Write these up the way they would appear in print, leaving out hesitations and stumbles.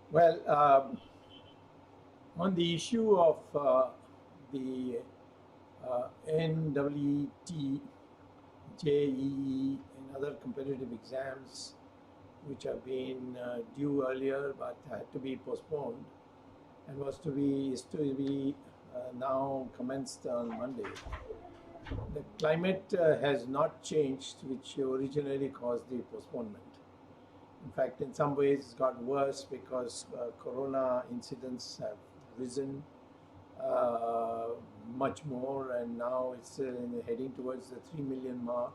Well, on the issue of the NEET, JEE, and other competitive exams which have been due earlier but had to be postponed and is to be now commenced on Monday. The climate has not changed, which originally caused the postponement. In fact, in some ways, it's got worse because corona incidents have risen uh, much more, and now it's heading towards the 3 million mark.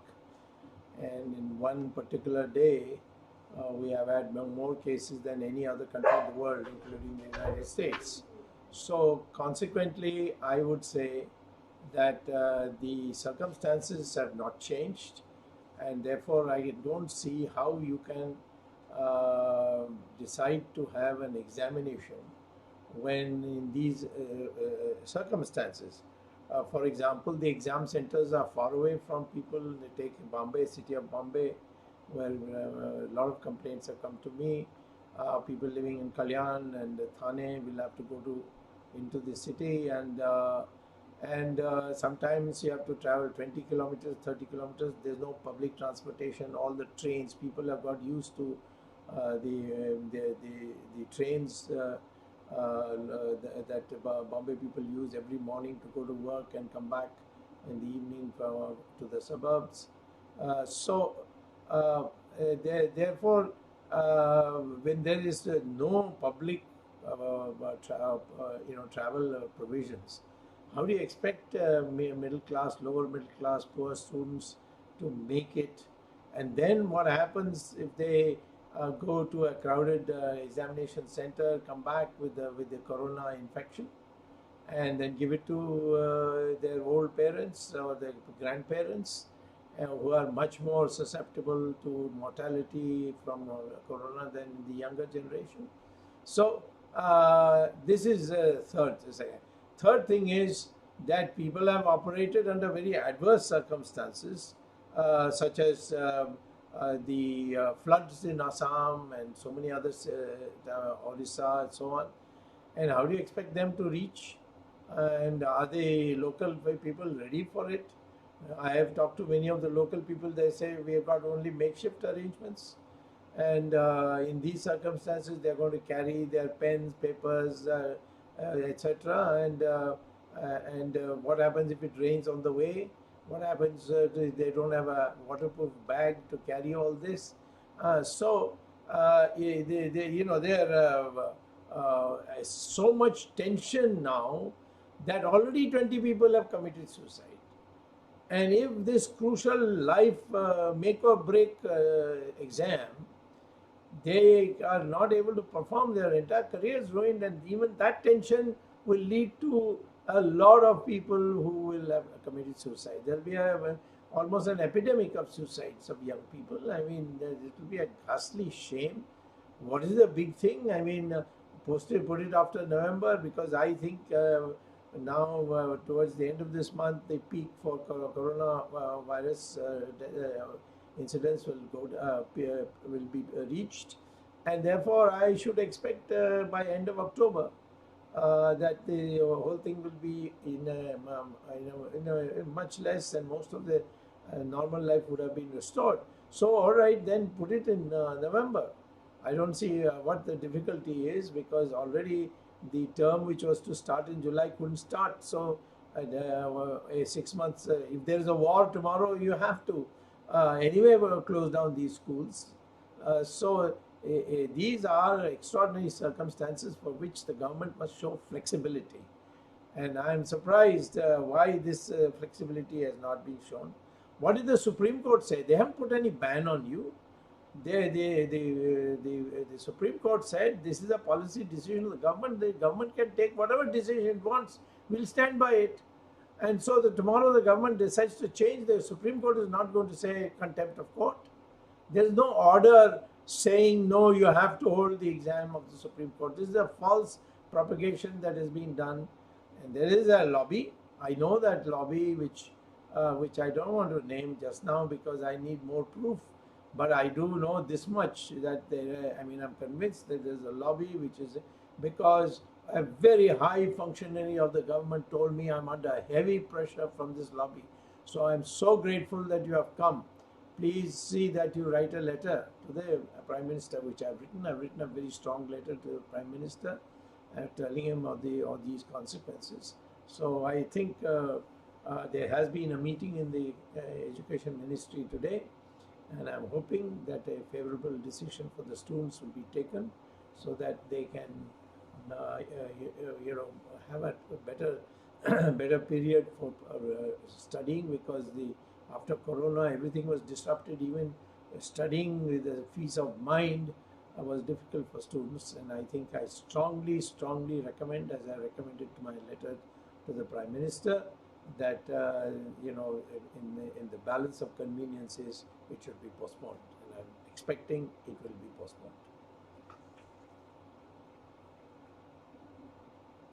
And in one particular day, we have had more cases than any other country in the world, including the United States. So, consequently, I would say that the circumstances have not changed, and therefore, I don't see how you can uh, decide to have an examination when in these circumstances. For example, the exam centers are far away from people. They take Bombay, city of Bombay, where a lot of complaints have come to me. People living in Kalyan and Thane will have to go to into the city, and sometimes you have to travel 20 kilometers, 30 kilometers. There's no public transportation. All the trains, people have got used to the trains that Bombay people use every morning to go to work and come back in the evening to the suburbs. So, therefore, when there is no public, travel provisions, how do you expect middle class, lower middle class, poor students to make it? And then what happens if they go to a crowded examination center, come back with the corona infection, and then give it to their old parents or their grandparents, who are much more susceptible to mortality from corona than the younger generation. So this is third. Third thing is that people have operated under very adverse circumstances, such as the floods in Assam and so many others, Orissa and so on. And how do you expect them to reach? And are the local people ready for it? I have talked to many of the local people. They say we have got only makeshift arrangements, and in these circumstances, they are going to carry their pens, papers, etc. And what happens if it rains on the way? What happens if they don't have a waterproof bag to carry all this? So there so much tension now that already 20 people have committed suicide. And if this crucial life make or break exam, they are not able to perform, their entire career is ruined, and even that tension will lead to a lot of people who will have committed suicide. There will be almost an epidemic of suicides of young people. I mean, it will be a ghastly shame. What is the big thing? I mean, put it after November, because I think now towards the end of this month, the peak for coronavirus incidents will be reached, and therefore I should expect by end of October that the whole thing will be in much less, and most of the normal life would have been restored. So, all right, then put it in November. I don't see what the difficulty is, because already the term which was to start in July couldn't start. So, 6 months, if there is a war tomorrow, you have to anyway close down these schools. These are extraordinary circumstances for which the government must show flexibility. And I am surprised why this flexibility has not been shown. What did the Supreme Court say? They haven't put any ban on you. The Supreme Court said this is a policy decision of the government. The government can take whatever decision it wants. We'll stand by it. And so tomorrow the government decides to change, the Supreme Court is not going to say contempt of court. There is no order saying no, you have to hold the exam of the Supreme Court. This is a false propagation that is being done, and there is a lobby. I know that lobby, which I don't want to name just now because I need more proof. But I do know this much that there, I mean, I'm convinced that there's a lobby which is because a very high functionary of the government told me I'm under heavy pressure from this lobby. So I'm so grateful that you have come. Please see that you write a letter to the Prime Minister, which I've written. I've written a very strong letter to the Prime Minister telling him of these consequences. So I think there has been a meeting in the Education Ministry today, and I'm hoping that a favorable decision for the students will be taken so that they can, you know, have a better, better period for studying, because the after Corona everything was disrupted. Even studying with a peace of mind was difficult for students, and I think I strongly, strongly recommend, as I recommended to my letter to the Prime Minister, that you know, in the balance of conveniences, it should be postponed, and I'm expecting it will be postponed.